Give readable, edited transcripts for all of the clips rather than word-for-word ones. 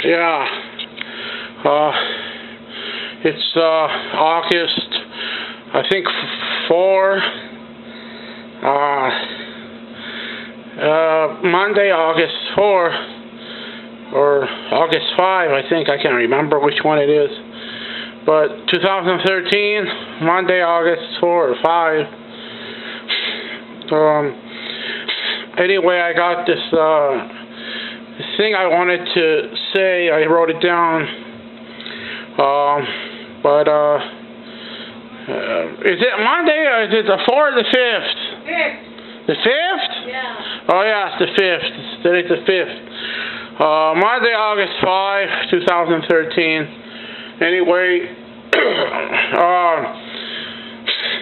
Yeah. It's August, I think 4. Monday, August 4, or August 5, I think. I can't remember which one it is. But 2013, Monday, August 4 or 5. Anyway, I got this thing I wanted to say. I wrote it down. Is it Monday or is it the 4th or the 5th? 5th. The 5th? Yeah. Oh yeah, it's the 5th. Today's the 5th. Monday, August 5, 2013. Anyway,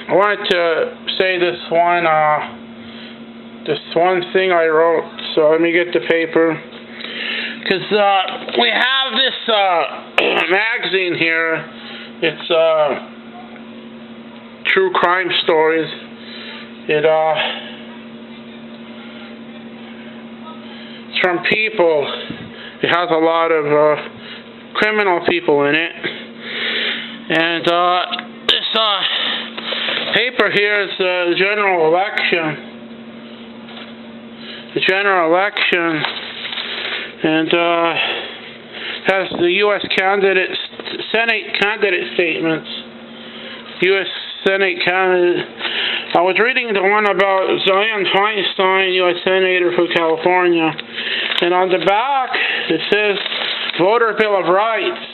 I wanted to say this one thing I wrote. So let me get the paper. Because we have this magazine here. It's True Crime Stories. It's from People. It has a lot of criminal people in it. And this paper here is the general election. The general election. And has the U.S. Senate candidate statements. U.S. Senate candidate. I was reading the one about Zion Feinstein, U.S. Senator for California. And on the back, it says Voter Bill of Rights.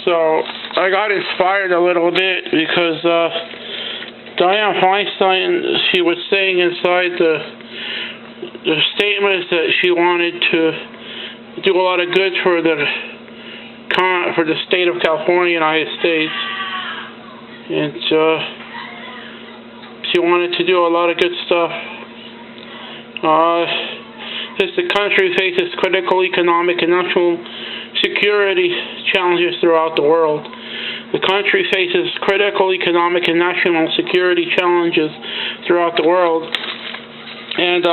So I got inspired a little bit because Dianne Feinstein, she was saying inside the statements that she wanted to do a lot of good for the state of California, United States, and she wanted to do a lot of good stuff. As the country faces critical economic and national security challenges throughout the world. The country faces critical economic and national security challenges throughout the world. And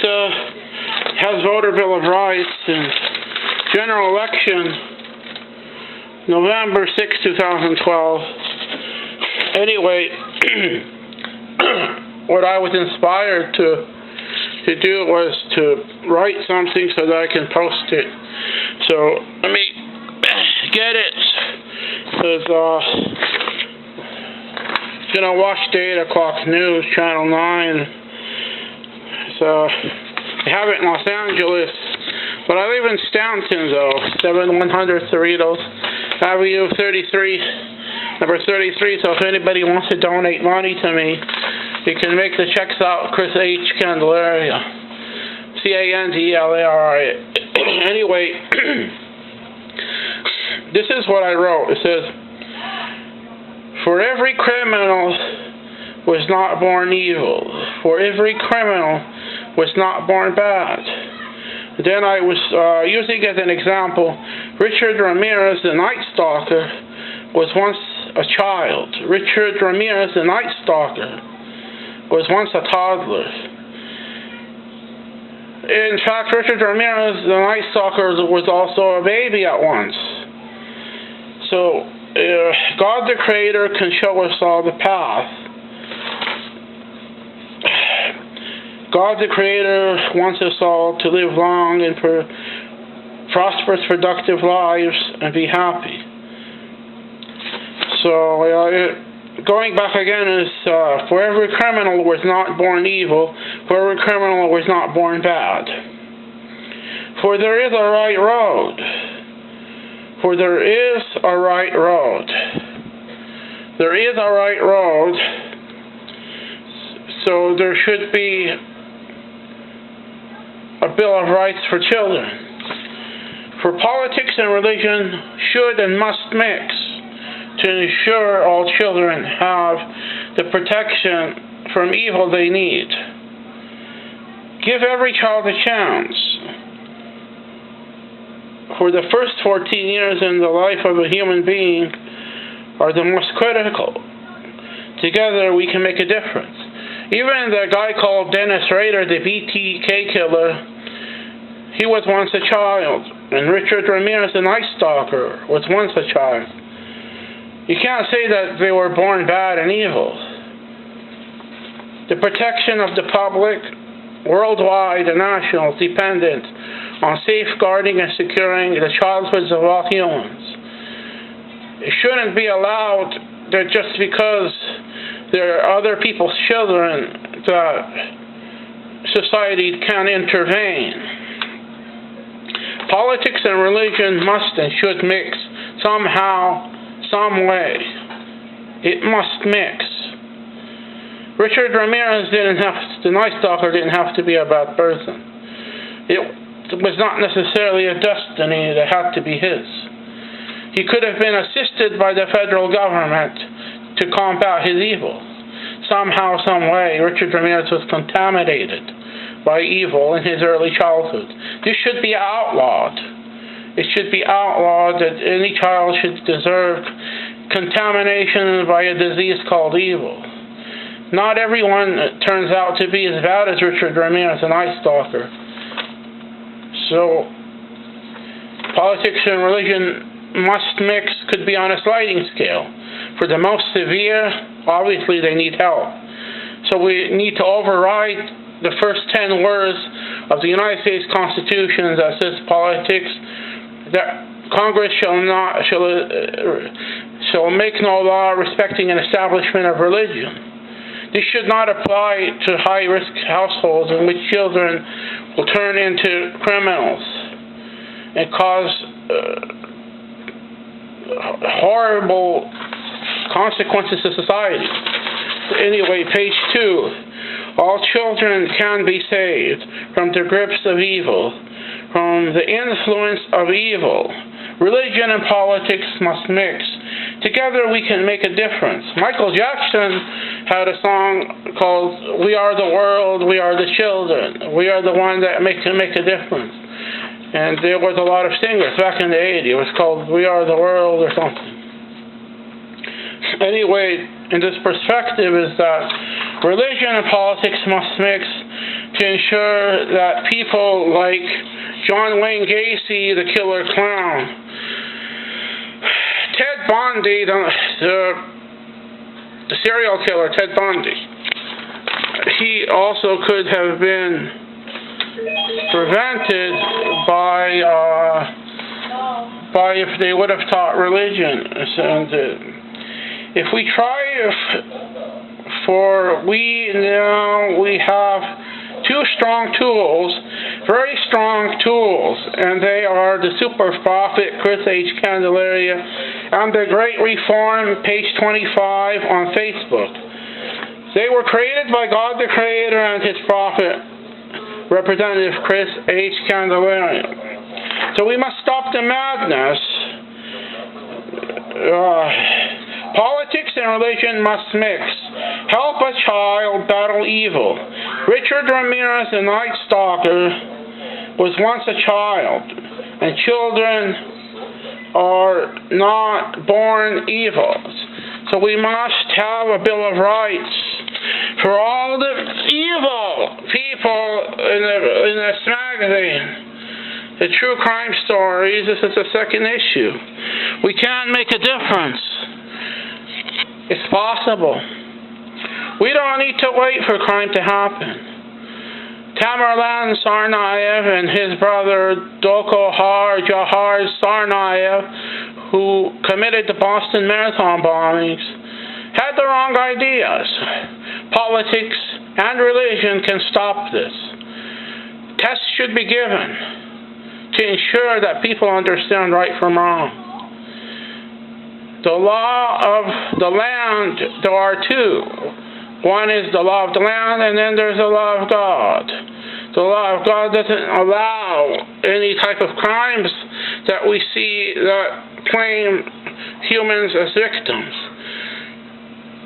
has Voter Bill of Rights and general election November 6, 2012. Anyway, what I was inspired to do was to write something so that I can post it. So let me get it. Because it's gonna watch the 8 o'clock news, Channel 9. So I have it in Los Angeles, but I live in Stanton though, 7100 Cerritos Avenue 33, number 33. So if anybody wants to donate money to me, you can make the checks out. Chris H Candelaria, Candelaria. Anyway, this is what I wrote. It says, "For every criminal was not born evil. For every criminal was not born bad." Then I was using as an example, Richard Ramirez, the Night Stalker, was once a child. Richard Ramirez, the Night Stalker, was once a toddler. In fact, Richard Ramirez, the Night Stalker, was also a baby at once. So, God the Creator can show us all the path. God the Creator wants us all to live long and prosperous, productive lives and be happy. So, going back again is, for every criminal was not born evil, for every criminal was not born bad. For there is a right road. For there is a right road. There is a right road. So there should be a Bill of Rights for children. For politics and religion should and must mix to ensure all children have the protection from evil they need. Give every child a chance. For the first 14 years in the life of a human being are the most critical. Together we can make a difference. Even the guy called Dennis Rader, the BTK killer, he was once a child. And Richard Ramirez, the Night Stalker, was once a child. You can't say that they were born bad and evil. The protection of the public, worldwide and national, is dependent on safeguarding and securing the childhoods of all humans. It shouldn't be allowed that just because there are other people's children that society can intervene. Politics and religion must and should mix somehow, some way. It must mix. Richard Ramirez the Night Stalker didn't have to be a bad person. It was not necessarily a destiny that had to be his. He could have been assisted by the federal government to combat his evil. Somehow, some way, Richard Ramirez was contaminated by evil in his early childhood. This should be outlawed. It should be outlawed that any child should deserve contamination by a disease called evil. Not everyone turns out to be as bad as Richard Ramirez, the Night Stalker. So, politics and religion must mix, could be on a sliding scale. For the most severe, obviously they need help. So we need to override the first 10 words of the United States Constitution that says politics, that Congress shall make no law respecting an establishment of religion. This should not apply to high-risk households in which children will turn into criminals and cause horrible consequences to society. Anyway, page 2. All children can be saved from the grips of evil, from the influence of evil. Religion and politics must mix. Together we can make a difference. Michael Jackson had a song called "We Are the World, We Are the Children. We are the one that can make a difference." And there was a lot of singers back in the 80s. It was called "We Are the World" or something. Anyway, in this perspective is that religion and politics must mix to ensure that people like John Wayne Gacy, the killer clown, Ted Bundy, the serial killer Ted Bundy, he also could have been prevented by if they would have taught religion. And if we try, we have two strong tools, very strong tools, and they are the super prophet Chris H Candelaria and the Great Reform, page 25 on Facebook. They were created by God the Creator and His prophet, Representative Chris H Candelaria. So we must stop the madness. Politics and religion must mix. Help a child battle evil. Richard Ramirez, the Night Stalker, was once a child, and children are not born evil. So we must have a Bill of Rights for all the evil people in this magazine. The true crime stories, this is the second issue. We can make a difference. It's possible. We don't need to wait for crime to happen. Tamerlan Tsarnaev and his brother Dokhohar Jahar Tsarnaev, who committed the Boston Marathon bombings, had the wrong ideas. Politics and religion can stop this. Tests should be given to ensure that people understand right from wrong. The law of the land, there are two. One is the law of the land, and then there's the law of God. The law of God doesn't allow any type of crimes that we see that claim humans as victims.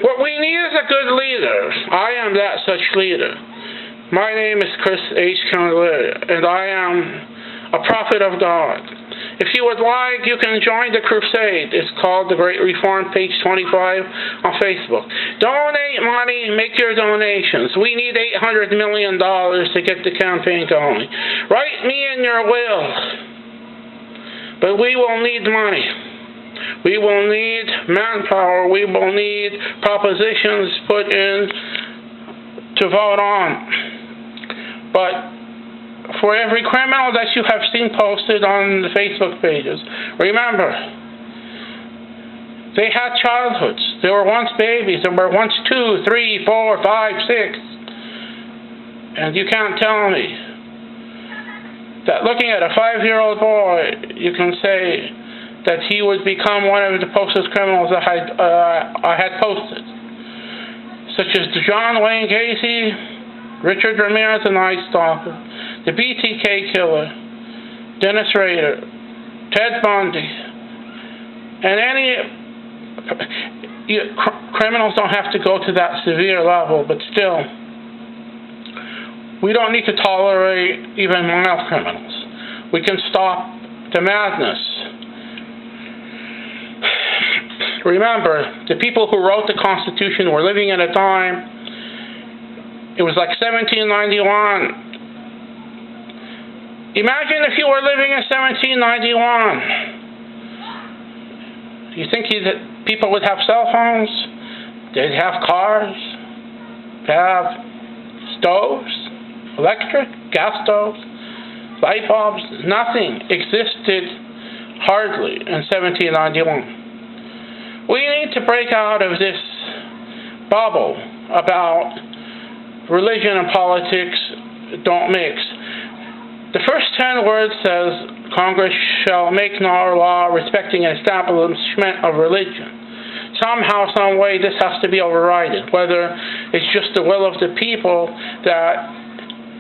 What we need is a good leader. I am that such leader. My name is Chris H. Candelaria, and I am a prophet of God. If you would like, you can join the crusade. It's called The Great Reform, page 25 on Facebook. Donate money, make your donations. We need $800 million to get the campaign going. Write me in your will. But we will need money. We will need manpower. We will need propositions put in to vote on. But for every criminal that you have seen posted on the Facebook pages, remember, they had childhoods. They were once babies. They were once 2, 3, 4, 5, 6. And you can't tell me that looking at a 5-year-old boy, you can say that he would become one of the posted criminals that I had posted, such as John Wayne Gacy, Richard Ramirez, the Night Stalker, the BTK killer, Dennis Rader, Ted Bundy, and any criminals don't have to go to that severe level, but still, we don't need to tolerate even mild criminals. We can stop the madness. Remember, the people who wrote the Constitution were living at a time, it was like 1791. Imagine if you were living in 1791. You think that people would have cell phones? They'd have cars? They'd have stoves? Electric? Gas stoves? Light bulbs? Nothing existed hardly in 1791. We need to break out of this bubble about religion and politics don't mix. The first 10 words says, Congress shall make no law respecting an establishment of religion. Somehow, some way, this has to be overridden, whether it's just the will of the people that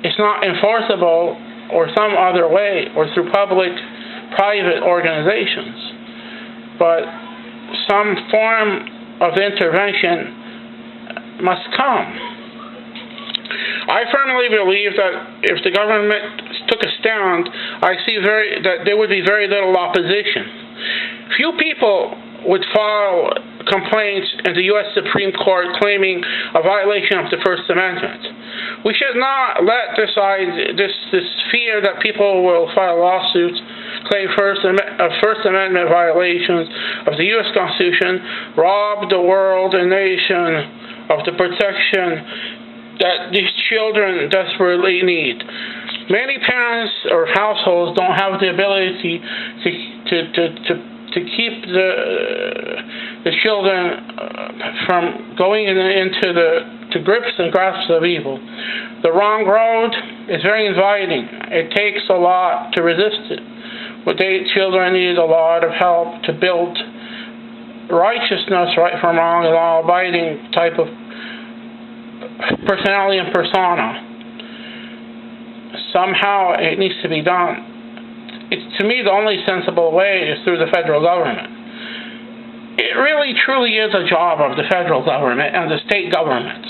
it's not enforceable or some other way, or through public-private organizations. But some form of intervention must come. I firmly believe that if the government took a stand, I see that there would be very little opposition. Few people would file complaints in the U.S. Supreme Court claiming a violation of the First Amendment. We should not let this fear that people will file lawsuits claim First Amendment violations of the U.S. Constitution rob the world and nation of the protection that these children desperately need. Many parents or households don't have the ability to keep the children from going into the grips and grasps of evil. The wrong road is very inviting. It takes a lot to resist it. But children need a lot of help to build righteousness, right from wrong, and law-abiding type of personality and persona. Somehow it needs to be done. To me, the only sensible way is through the federal government. It really, truly is a job of the federal government and the state governments.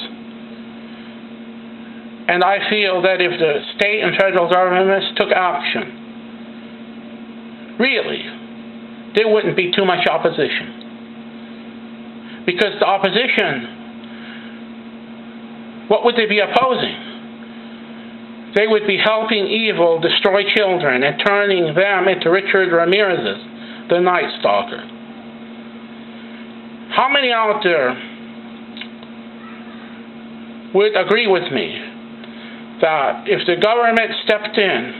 And I feel that if the state and federal governments took action, really, there wouldn't be too much opposition. Because the opposition, what would they be opposing? They would be helping evil destroy children and turning them into Richard Ramirez's, the Night Stalker. How many out there would agree with me that if the government stepped in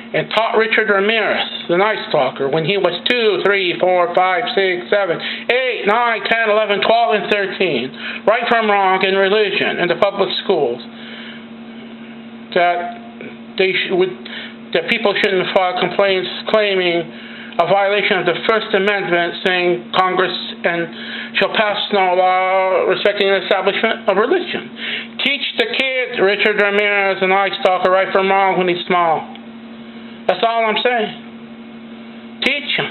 and taught Richard Ramirez, the Night Stalker, when he was 2, 3, 4, 5, 6, 7, 8, 9, 10, 11, 12, and 13, right from wrong in religion in the public schools, that people shouldn't file complaints claiming a violation of the First Amendment, saying Congress shall pass no law respecting the establishment of religion. Teach the kid Richard Ramirez, the Night Stalker, right from wrong when he's small. That's all I'm saying. Teach him.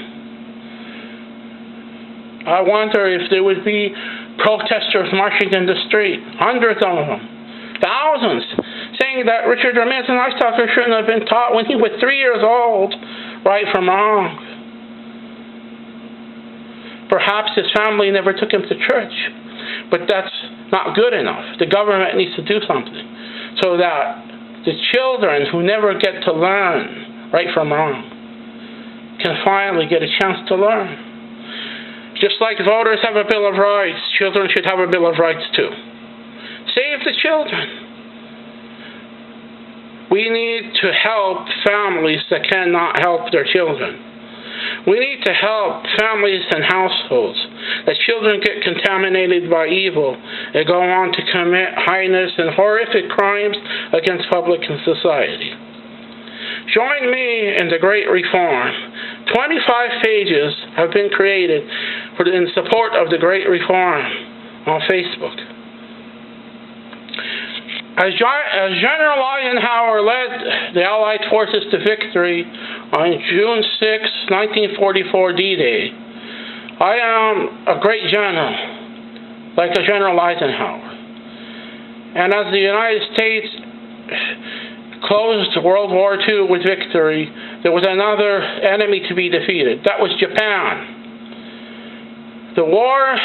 I wonder if there would be protesters marching in the street, hundreds of them, thousands, saying that Richard Ramirez, the Night Stalker, shouldn't have been taught when he was 3 years old, right from wrong. Perhaps his family never took him to church, but that's not good enough. The government needs to do something so that the children who never get to learn right from wrong can finally get a chance to learn. Just like voters have a Bill of Rights, children should have a Bill of Rights too. Save the children. We need to help families that cannot help their children. We need to help families and households that children get contaminated by evil and go on to commit heinous and horrific crimes against public and society. Join me in the Great Reform. 25 pages have been created in support of the Great Reform on Facebook. As General Eisenhower led the Allied forces to victory on June 6, 1944 D-Day, I am a great general, like a General Eisenhower. And as the United States closed World War II with victory, there was another enemy to be defeated. That was Japan. The war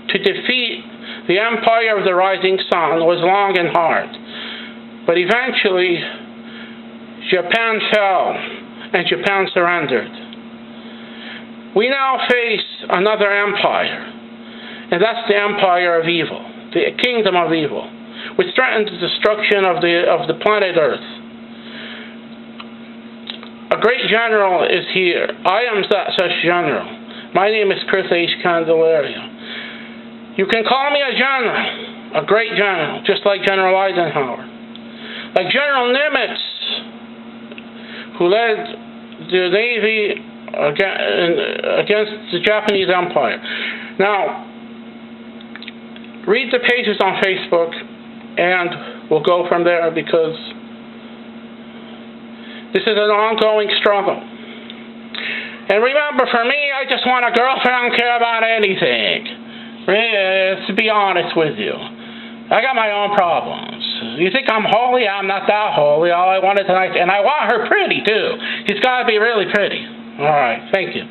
to defeat the Empire of the Rising Sun was long and hard, but eventually Japan fell and Japan surrendered. We now face another empire, and that's the empire of evil, the kingdom of evil, which threatens the destruction of the planet Earth. A great general is here. I am such general. My name is H Candelaria. You can call me a general, a great general, just like General Eisenhower. Like General Nimitz, who led the Navy against the Japanese Empire. Now, read the pages on Facebook, and we'll go from there, because this is an ongoing struggle. And remember, for me, I just want a girlfriend. I don't care about anything. To be honest with you, I got my own problems. You think I'm holy? I'm not that holy. All I want is tonight, and I want her pretty too. She's got to be really pretty. All right, thank you.